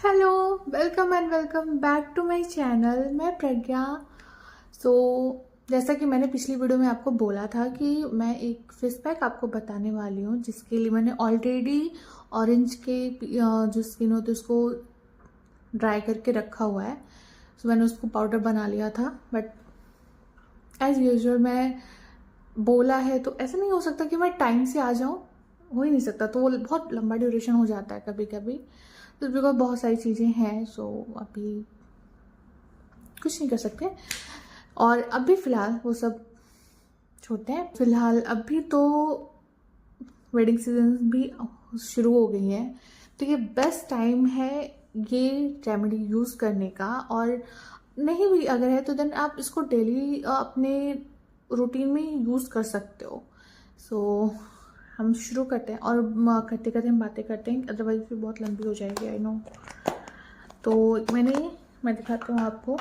Hello, welcome and welcome back to my channel. मैं प्रज्ञा। सो जैसा कि मैंने पिछली वीडियो में आपको बोला था कि मैं एक फेस पैक आपको बताने वाली हूँ, जिसके लिए मैंने ऑलरेडी ऑरेंज के जो स्किन होती है उसको ड्राई करके रखा हुआ है। सो मैंने उसको पाउडर बना लिया था, बट एज यूजुअल मैं बोला है तो ऐसा नहीं हो सकता कि मैं टाइम से आ जाऊँ, हो ही नहीं सकता। तो वो बहुत लंबा ड्यूरेशन हो जाता है कभी कभी, तो बिकॉज बहुत सारी चीज़ें हैं। सो अभी कुछ नहीं कर सकते, और अभी फ़िलहाल वो सब छोड़ते हैं। फ़िलहाल अभी तो वेडिंग सीजन भी शुरू हो गई है, तो ये बेस्ट टाइम है ये रेमेडी यूज़ करने का। और नहीं भी अगर है तो देन आप इसको डेली अपने रूटीन में यूज़ कर सकते हो। सो हम शुरू करते हैं, और करते करते हम बातें करते हैं, अदरवाइज फिर बहुत लंबी हो जाएगी, आई नो। तो मैं दिखाती हूँ आपको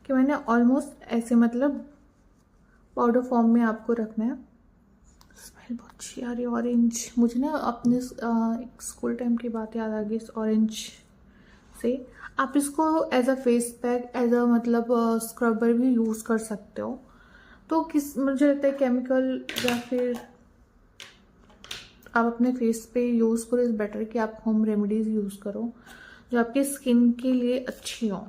कि मैंने ऑलमोस्ट ऐसे मतलब पाउडर फॉर्म में आपको रखना है। स्मेल बहुत अच्छी आ रही है ऑरेंज। मुझे ना अपने एक स्कूल टाइम की बात याद आ गई इस ऑरेंज से। आप इसको as a face pack, as a मतलब स्क्रबर भी यूज़ कर सकते हो। तो मुझे लगता है केमिकल या फिर आप अपने फेस पे यूज़ करो, इज़ बेटर कि आप होम रेमेडीज़ यूज़ करो जो आपकी स्किन के लिए अच्छी हो।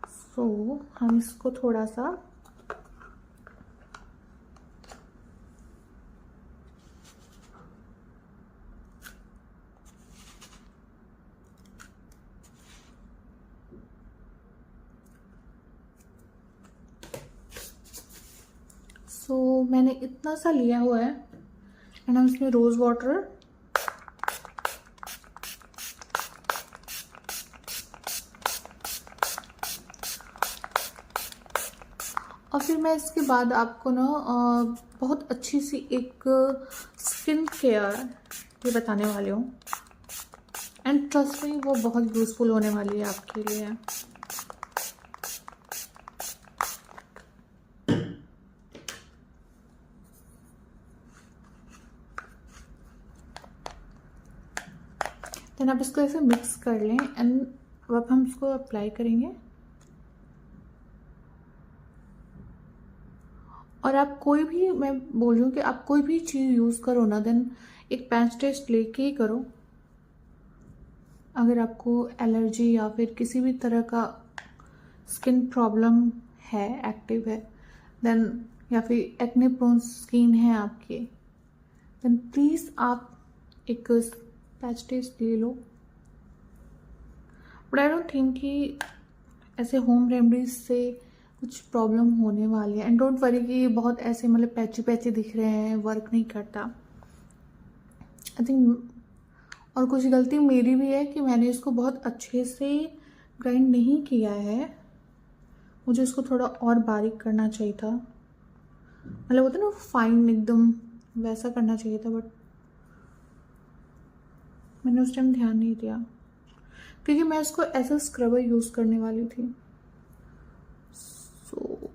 सो हम इसको थोड़ा सा मैंने इतना सा लिया हुआ है, एंड हम इसमें रोज़ वाटर और फिर मैं इसके बाद आपको ना बहुत अच्छी सी एक स्किन केयर ये बताने वाली हूँ, एंड ट्रस्ट मी वो बहुत यूज़फुल होने वाली है आपके लिए। देन आप इसको ऐसे मिक्स कर लें, एंड अब हम इसको अप्लाई करेंगे। और आप कोई भी, मैं बोल रही हूँ कि आप कोई भी चीज़ यूज़ करो ना, देन एक पैच टेस्ट लेके ही करो। अगर आपको एलर्जी या फिर किसी भी तरह का स्किन प्रॉब्लम है, एक्टिव है, देन या फिर एक्ने प्रोन स्किन है आपकी, देन प्लीज़ आप एक पैच टेस्ट ले लो। बट आई डोंट थिंक कि ऐसे होम रेमडीज से कुछ प्रॉब्लम होने वाली है। एंड डोंट वरी कि बहुत ऐसे मतलब पैची पैची दिख रहे हैं, वर्क नहीं करता। आई थिंक और कुछ गलती मेरी भी है कि मैंने इसको बहुत अच्छे से ग्राइंड नहीं किया है। मुझे इसको थोड़ा और बारीक करना चाहिए था, मतलब होता है ना फाइन एकदम, वैसा करना चाहिए था, बट मैंने उस टाइम ध्यान नहीं दिया क्योंकि मैं इसको एज अ स्क्रबर यूज़ करने वाली थी। सो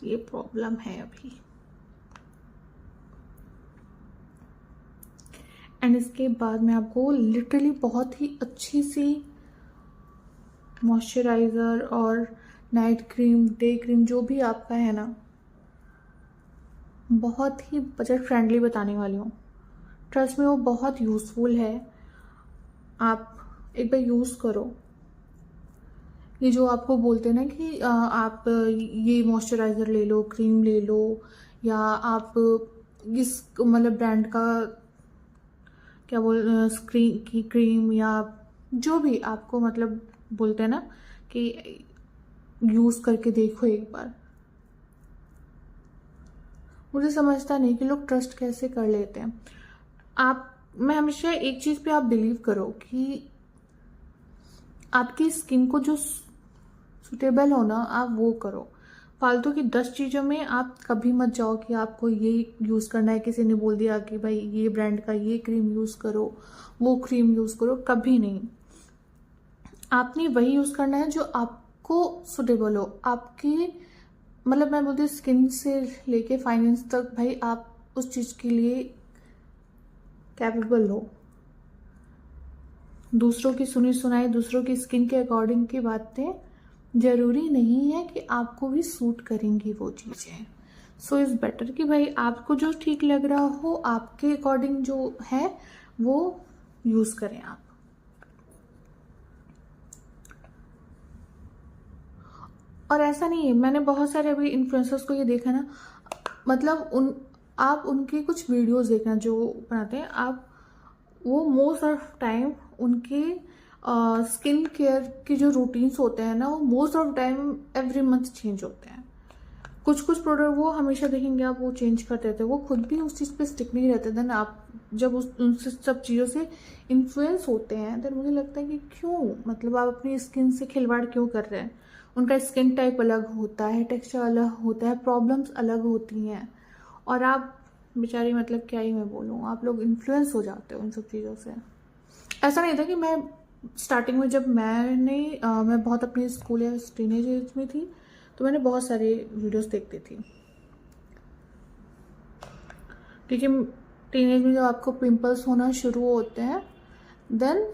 ये प्रॉब्लम है अभी। एंड इसके बाद मैं आपको लिटरली बहुत ही अच्छी सी मॉइस्चराइज़र और नाइट क्रीम, डे क्रीम, जो भी आपका है ना, बहुत ही बजट फ्रेंडली बताने वाली हूँ। ट्रस्ट में वो बहुत यूज़फुल है, आप एक बार यूज़ करो। ये जो आपको बोलते हैं ना कि आप ये मॉइस्चराइज़र ले लो, क्रीम ले लो, या आप इस मतलब ब्रांड का क्या बोल स्क्रीन की क्रीम, या जो भी आपको मतलब बोलते हैं ना कि यूज़ करके देखो एक बार। मुझे समझता नहीं कि लोग ट्रस्ट कैसे कर लेते हैं। मैं हमेशा एक चीज़ पे आप बिलीव करो कि आपकी स्किन को जो सुटेबल हो ना, आप वो करो। फालतू की 10 चीज़ों में आप कभी मत जाओ कि आपको ये यूज़ करना है, किसी ने बोल दिया कि भाई ये ब्रांड का ये क्रीम यूज़ करो, वो क्रीम यूज़ करो, कभी नहीं। आपने वही यूज़ करना है जो आपको सुटेबल हो, आपकी मतलब मैं बोलती हूँ स्किन से लेके फाइनेंस तक, भाई आप उस चीज़ के लिए कैपेबल हो। दूसरों की सुनी सुनाई, दूसरों की स्किन के अकॉर्डिंग की बातें ज़रूरी नहीं है कि आपको भी सूट करेंगी वो चीज़ें। सो इज़ बेटर कि भाई आपको जो ठीक लग रहा हो, आपके अकॉर्डिंग जो है वो यूज़ करें आप। और ऐसा नहीं है, मैंने बहुत सारे अभी इन्फ्लुएंसर्स को ये देखा ना, मतलब आप उनकी कुछ वीडियोस देखना जो बनाते हैं आप, वो मोस्ट ऑफ टाइम उनके स्किन केयर के जो रूटीन्स होते हैं ना, वो most of time every month change होते हैं। कुछ कुछ प्रोडक्ट वो हमेशा देखेंगे आप, वो चेंज करते रहते हैं, वो खुद भी उस चीज़ पे स्टिक नहीं रहते। देन आप जब उन सब चीज़ों से इन्फ्लुएंस होते हैं, देन मुझे लगता है कि क्यों, मतलब आप अपनी स्किन से खिलवाड़ क्यों कर रहे हैं। उनका स्किन टाइप अलग होता है, टेक्सचर अलग होता है, प्रॉब्लम्स अलग होती हैं, और आप बेचारी, मतलब क्या ही मैं बोलूँ, आप लोग इन्फ्लुएंस हो जाते हो उन सब चीज़ों से। ऐसा नहीं था कि मैं स्टार्टिंग में, जब मैं बहुत अपनी स्कूल या टीनेज एज में थी, तो मैंने बहुत सारे वीडियोस देखती थी, क्योंकि टीनेज में जब आपको पिंपल्स होना शुरू होते हैं, देन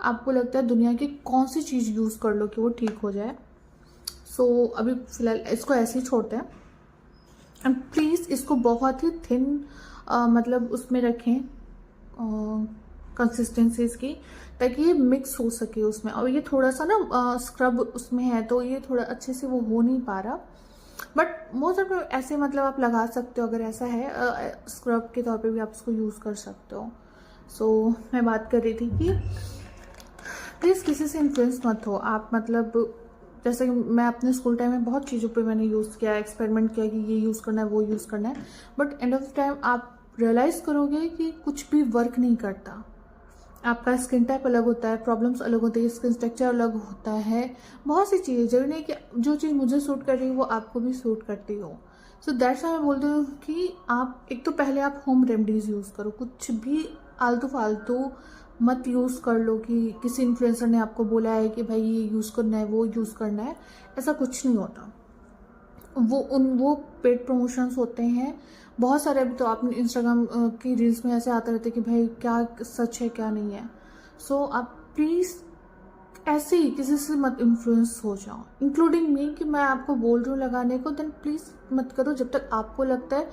आपको लगता है दुनिया की कौन सी चीज़ यूज़ कर लो कि वो ठीक हो जाए। सो अभी फ़िलहाल इसको ऐसे ही छोड़ते हैं, एंड प्लीज़ इसको बहुत ही थिन मतलब उसमें रखें कंसिस्टेंसी इसकी, ताकि ये मिक्स हो सके उसमें। और ये थोड़ा सा ना स्क्रब उसमें है, तो ये थोड़ा अच्छे से वो हो नहीं पा रहा, बट मोस्ट ऑफ ऐसे मतलब आप लगा सकते हो, अगर ऐसा है स्क्रब के तौर पे भी आप इसको यूज़ कर सकते हो। सो मैं बात कर रही थी कि प्लीज़ किसी से इन्फ्लुएंस मत हो आप, मतलब जैसे कि मैं अपने स्कूल टाइम में बहुत चीज़ों पे मैंने यूज़ किया, एक्सपेरिमेंट किया कि ये यूज़ करना है, वो यूज़ करना है, but end of the time आप रियलाइज़ करोगे कि कुछ भी वर्क नहीं करता। आपका स्किन टाइप अलग होता है, प्रॉब्लम्स अलग होती है, स्किन स्ट्रक्चर अलग होता है, बहुत सी चीज़ें, जरूरी नहीं कि जो चीज़ मुझे सूट कर रही है वो आपको भी सूट करती हो। सो दैट्स वाई मैं बोलती हूँ कि आप एक तो पहले आप होम रेमडीज़ यूज़ करो, कुछ भी आलतू फालतू मत यूज़ कर लो कि किसी इन्फ्लुएंसर ने आपको बोला है कि भाई ये यूज़ करना है, वो यूज़ करना है, ऐसा कुछ नहीं होता। वो पेड प्रमोशंस होते हैं बहुत सारे। अभी तो आपने इंस्टाग्राम की रील्स में ऐसे आते रहते हैं कि भाई क्या सच है क्या नहीं है। सो आप प्लीज़ ऐसे ही किसी से मत इन्फ्लुएंस हो जाओ, इंक्लूडिंग मी, कि मैं आपको बोल रही हूँ लगाने को, देन प्लीज़ मत करो जब तक आपको लगता है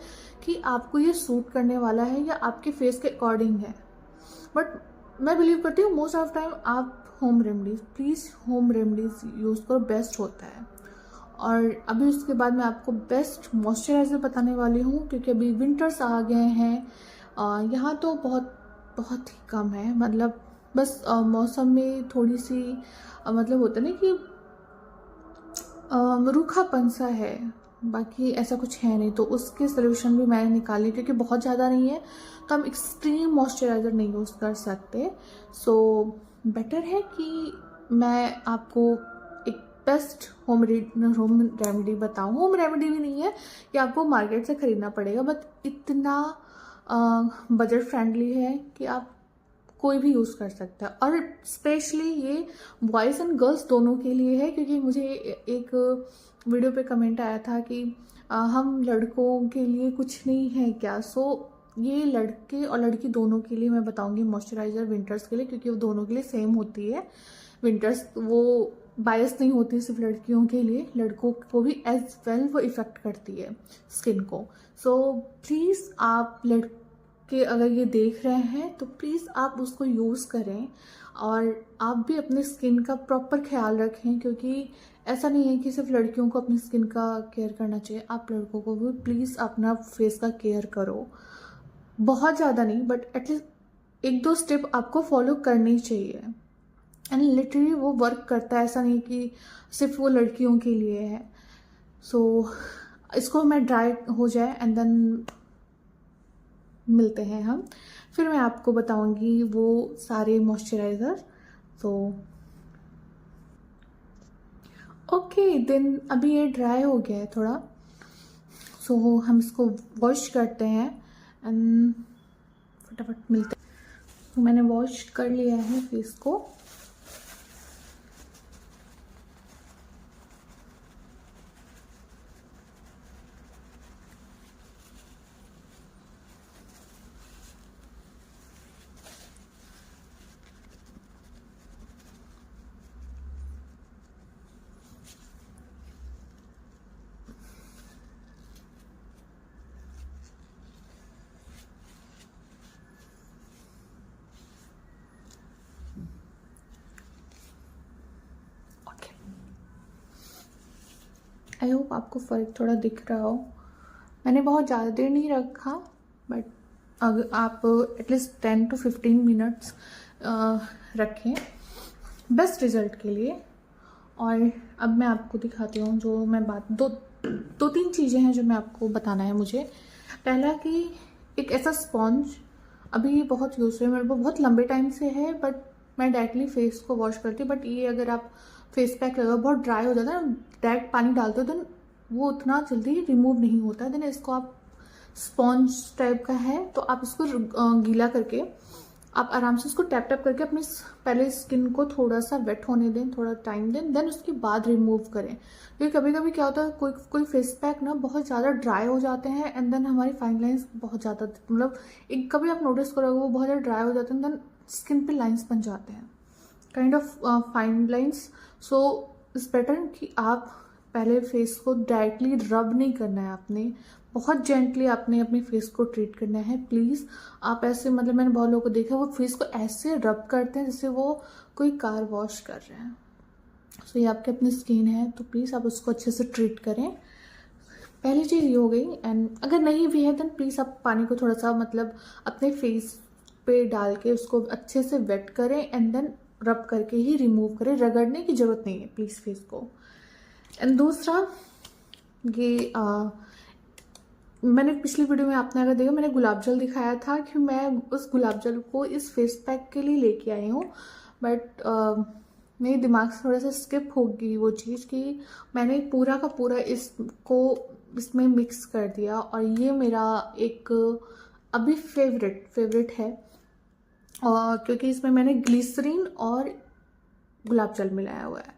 कि आपको ये सूट करने वाला है या आपके फेस के अकॉर्डिंग है। बट मैं बिलीव करती हूँ मोस्ट ऑफ टाइम आप home remedies, please home remedies use करो, बेस्ट होता है। और अभी उसके बाद मैं आपको बेस्ट मॉइस्चराइज़र बताने वाली हूँ, क्योंकि अभी विंटर्स आ गए हैं। यहाँ तो बहुत बहुत ही कम है, मतलब बस मौसम में थोड़ी सी मतलब होता है ना कि रूखापन सा है, बाकी ऐसा कुछ है नहीं। तो उसके सोल्यूशन भी मैंने निकाली, क्योंकि बहुत ज़्यादा नहीं है तो हम एक्सट्रीम मॉइस्चराइज़र नहीं यूज़ कर सकते। सो बेटर है कि मैं आपको एक बेस्ट होम रेमेडी बताऊँ। होम रेमेडी भी नहीं है कि आपको मार्केट से ख़रीदना पड़ेगा, बट इतना बजट फ्रेंडली है कि आप कोई भी यूज़ कर सकता है। और स्पेशली ये बॉयज़ एंड गर्ल्स दोनों के लिए है, क्योंकि मुझे एक वीडियो पे कमेंट आया था कि हम लड़कों के लिए कुछ नहीं है क्या। सो ये लड़के और लड़की दोनों के लिए मैं बताऊंगी मॉइस्चराइज़र विंटर्स के लिए, क्योंकि वो दोनों के लिए सेम होती है। विंटर्स वो बायस नहीं होती सिर्फ लड़कियों के लिए, लड़कों को भी एज वेल वो इफ़ेक्ट करती है स्किन को। सो प्लीज़ आप लड़के अगर ये देख रहे हैं तो प्लीज़ आप उसको यूज़ करें, और आप भी अपने स्किन का प्रॉपर ख्याल रखें, क्योंकि ऐसा नहीं है कि सिर्फ लड़कियों को अपनी स्किन का केयर करना चाहिए, आप लड़कों को भी प्लीज़ अपना फेस का केयर करो। बहुत ज़्यादा नहीं, बट एटलीस्ट एक दो स्टेप आपको फॉलो करनी चाहिए, एंड लिटरली वो वर्क करता है। ऐसा नहीं कि सिर्फ वो लड़कियों के लिए है। सो इसको मैं ड्राई हो जाए एंड देन मिलते हैं हम, फिर मैं आपको बताऊंगी वो सारे मॉइस्चराइज़र। तो ओके देन, अभी ये ड्राई हो गया है थोड़ा, सो हम इसको वॉश करते हैं एंड फटाफट मिलते हैं। तो मैंने वॉश कर लिया है फेस को। आई होप आपको फ़र्क थोड़ा दिख रहा हो। मैंने बहुत ज़्यादा देर नहीं रखा, बट अगर आप एटलीस्ट 10 to 15 मिनट्स रखें बेस्ट रिज़ल्ट के लिए। और अब मैं आपको दिखाती हूँ जो मैं बात दो तीन चीज़ें हैं जो मैं आपको बताना है मुझे। पहला कि एक ऐसा स्पॉन्ज अभी बहुत यूज़ है, मेरे को बहुत लंबे टाइम से है, बट मैं डायरेक्टली फेस को वॉश करती हूँ। बट ये अगर आप फेस पैक लगाओ बहुत ड्राई हो जाता है ना, डायरेक्ट पानी डालते हो देन वो उतना जल्दी रिमूव नहीं होता। देन इसको आप स्पॉन्ज टाइप का है तो आप इसको गीला करके आप आराम से उसको टैप टैप करके अपनी पहले स्किन को थोड़ा सा वेट होने दें, थोड़ा टाइम दें, देन उसके बाद रिमूव करें। क्योंकि कभी कभी क्या होता है कोई फेस पैक ना बहुत ज़्यादा ड्राई हो जाते हैं एंड देन हमारी फाइन लाइंस बहुत ज़्यादा, मतलब एक कभी आप नोटिस करोगे वो बहुत ज़्यादा ड्राई हो जाते हैं, देन स्किन पे लाइंस बन जाते हैं, kind of fine lines. So it's better कि आप पहले फेस को डायरेक्टली रब नहीं करना है, आपने बहुत जेंटली आपने अपने फेस को ट्रीट करना है। प्लीज़ आप ऐसे, मतलब मैंने बहुत लोगों को देखा वो फेस को ऐसे रब करते हैं जैसे वो कोई कार वॉश कर रहे हैं। सो ये आपकी अपनी स्किन है तो प्लीज़ आप उसको अच्छे से ट्रीट करें। पहली चीज़ ये हो गई। एंड अगर नहीं भी है देन प्लीज़ आप पानी को थोड़ा सा मतलब अपने फेस पे डाल के उसको अच्छे से वेट करें एंड देन रब करके ही रिमूव करें, रगड़ने की ज़रूरत नहीं है प्लीज़ फेस को। एंड दूसरा ये मैंने पिछली वीडियो में आपने अगर देखा मैंने गुलाब जल दिखाया था कि मैं उस गुलाब जल को इस फेस पैक के लिए लेके आई हूँ, बट मेरे दिमाग से थोड़ा सा स्किप हो गई वो चीज़ कि मैंने पूरा का पूरा इसको इसमें मिक्स कर दिया। और ये मेरा एक अभी फेवरेट है, और क्योंकि इसमें मैंने ग्लिसरीन और गुलाब जल मिलाया हुआ है।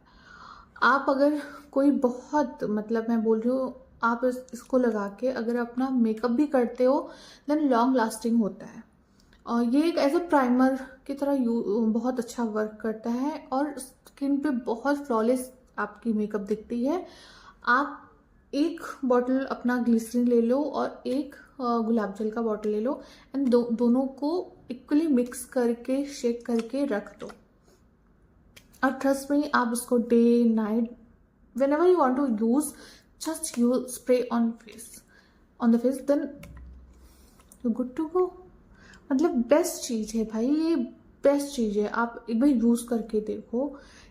आप अगर कोई बहुत, मतलब मैं बोल रही हूँ आप इसको लगा के अगर अपना मेकअप भी करते हो देन लॉन्ग लास्टिंग होता है। और ये एक एज अ प्राइमर की तरह बहुत अच्छा वर्क करता है और स्किन पे बहुत फ्लॉलेस आपकी मेकअप दिखती है। आप एक बॉटल अपना ग्लिसरीन ले लो और एक गुलाब जल का बॉटल ले लो एंड दोनों को इक्वली मिक्स करके शेक करके रख दो। और ट्रस्ट में आप उसको day night whenever you want to use just use spray on the face then you're good to go। मतलब बेस्ट चीज़ है भाई, ये बेस्ट चीज़ है, आप एक बार यूज़ करके देखो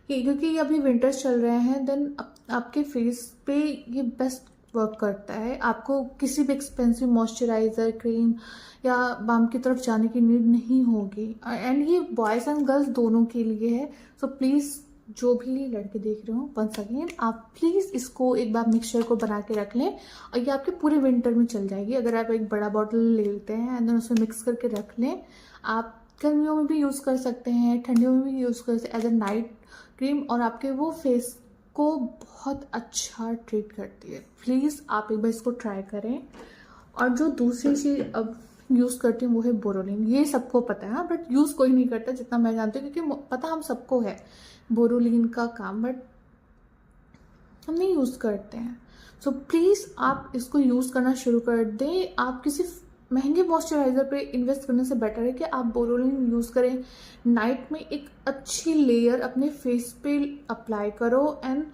क्योंकि अभी विंटर्स चल रहे हैं। देन आपके फेस पे ये बेस्ट वर्क करता है। आपको किसी भी एक्सपेंसिव मॉइस्चराइज़र क्रीम या बाम की तरफ जाने की नीड नहीं होगी। एंड ये बॉयज़ एंड गर्ल्स दोनों के लिए है। सो प्लीज़ जो भी लड़के देख रहे हो वंस अगेन आप प्लीज़ इसको एक बार मिक्सचर को बना के रख लें और ये आपके पूरे विंटर में चल जाएगी। अगर आप एक बड़ा बॉटल ले लेते हैं एंड देन उसमें मिक्स करके रख लें, आप गर्मियों में भी यूज़ कर सकते हैं, ठंडियों में भी यूज़ कर सकते हैं एज अ नाइट क्रीम, और आपके वो फेस को बहुत अच्छा ट्रीट करती है। प्लीज़ आप एक बार इसको ट्राई करें। और जो दूसरी चीज़ अब यूज़ करती हूँ वो है बोरोलिन। ये सबको पता है बट यूज़ कोई नहीं करता जितना मैं जानती हूँ, क्योंकि पता हम सबको है बोरोलिन का काम, बट हम नहीं यूज़ करते हैं। सो प्लीज़ आप इसको यूज़ करना शुरू कर दें। आप किसी महंगे मॉइस्चराइज़र पे इन्वेस्ट करने से बेटर है कि आप बोरोलिन यूज़ करें। नाइट में एक अच्छी लेयर अपने फेस पे अप्लाई करो and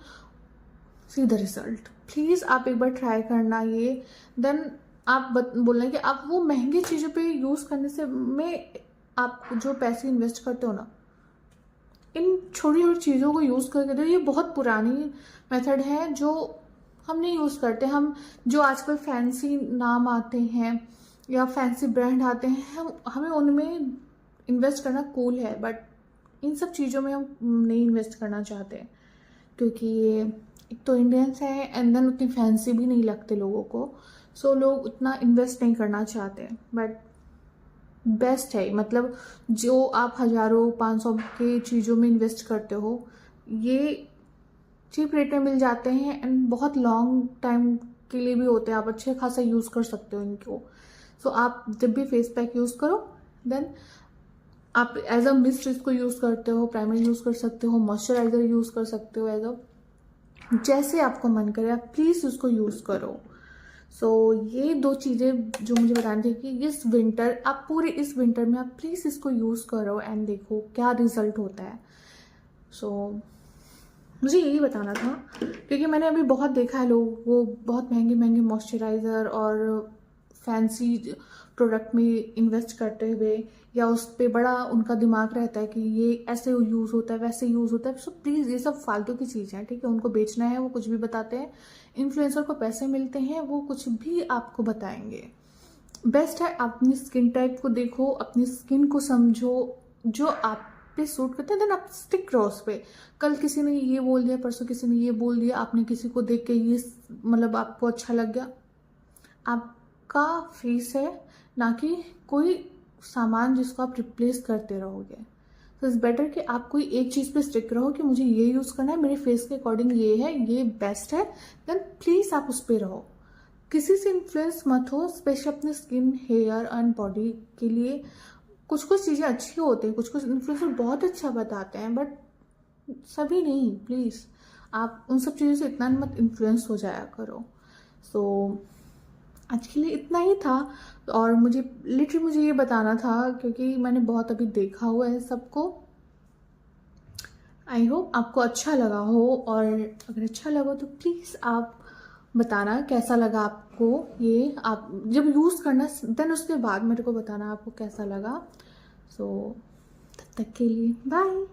see the result. Please आप एक बार ट्राई करना ये। देन आप बोलना कि आप वो महंगी चीज़ों पे यूज़ करने से में आप जो पैसे इन्वेस्ट करते हो ना, इन छोटी छोटी चीज़ों को यूज़ करके दो। ये बहुत पुरानी मेथड है जो हम नहीं यूज़ करते। हम जो आजकल फैंसी नाम आते हैं या फैंसी ब्रांड आते हैं हमें उनमें इन्वेस्ट करना कूल है, बट इन सब चीज़ों में हम नहीं इन्वेस्ट करना चाहते क्योंकि ये एक तो इंडियंस हैं एंड देन उतनी फैंसी भी नहीं लगते लोगों को। सो लोग उतना इन्वेस्ट नहीं करना चाहते, बट बेस्ट है। मतलब जो आप हज़ारों 500 के चीज़ों में इन्वेस्ट करते हो ये चीप रेट में मिल जाते हैं एंड बहुत लॉन्ग टाइम के लिए भी होते हैं। आप अच्छे खासा यूज़ कर सकते हो इनको। सो आप जब भी फेस पैक यूज़ करो देन आप एज अ मिस्ट इसको यूज़ करते हो, प्राइमर यूज़ कर सकते हो, मॉइस्चराइज़र यूज़ कर सकते हो, एज अ जैसे आपको मन करे आप प्लीज़ उसको यूज़ करो। सो ये दो चीज़ें जो मुझे बतानी थी कि इस विंटर आप पूरे इस विंटर में आप प्लीज़ इसको यूज़ करो एंड देखो क्या रिजल्ट होता है। सो मुझे यही बताना था, क्योंकि मैंने अभी बहुत देखा है लोग वो बहुत महंगे महंगे मॉइस्चराइज़र और फैंसी प्रोडक्ट में इन्वेस्ट करते हुए, या उस पे बड़ा उनका दिमाग रहता है कि ये ऐसे यूज़ होता है वैसे यूज़ होता है। सो प्लीज़ ये सब फालतू की चीज़ें हैं, ठीक है। उनको बेचना है, वो कुछ भी बताते हैं। इन्फ्लुएंसर को पैसे मिलते हैं, वो कुछ भी आपको बताएंगे। बेस्ट है आप अपनी स्किन टाइप को देखो, अपनी स्किन को समझो, जो आप पे सूट करते हैं, देन आप स्टिक रहो उस पे। कल किसी ने ये बोल दिया, परसों किसी ने ये बोल दिया, आपने किसी को देख के ये मतलब आपको अच्छा लग गया। आपका फेस है, ना कि कोई सामान जिसको आप रिप्लेस करते रहोगे। तो इट्स बेटर कि आप कोई एक चीज़ पे स्टिक रहो कि मुझे ये यूज़ करना है, मेरे फेस के अकॉर्डिंग ये है, ये बेस्ट है, देन प्लीज़ आप उस पर रहो। किसी से इन्फ्लुएंस मत हो, स्पेशली अपने स्किन, हेयर एंड बॉडी के लिए। कुछ कुछ चीज़ें अच्छी होती हैं, कुछ कुछ इन्फ्लुएंसर बहुत अच्छा बताते हैं, बट सभी नहीं। प्लीज़ आप उन सब चीज़ों से इतना मत इन्फ्लुएंस हो जाया करो। सो आज के लिए इतना ही था, और मुझे ये बताना था क्योंकि मैंने बहुत अभी देखा हुआ है सबको। आई होप आपको अच्छा लगा हो, और अगर अच्छा लगा तो प्लीज़ आप बताना कैसा लगा आपको। ये आप जब यूज़ करना देन उसके बाद मेरे को बताना आपको कैसा लगा। सो तब तक के लिए बाय।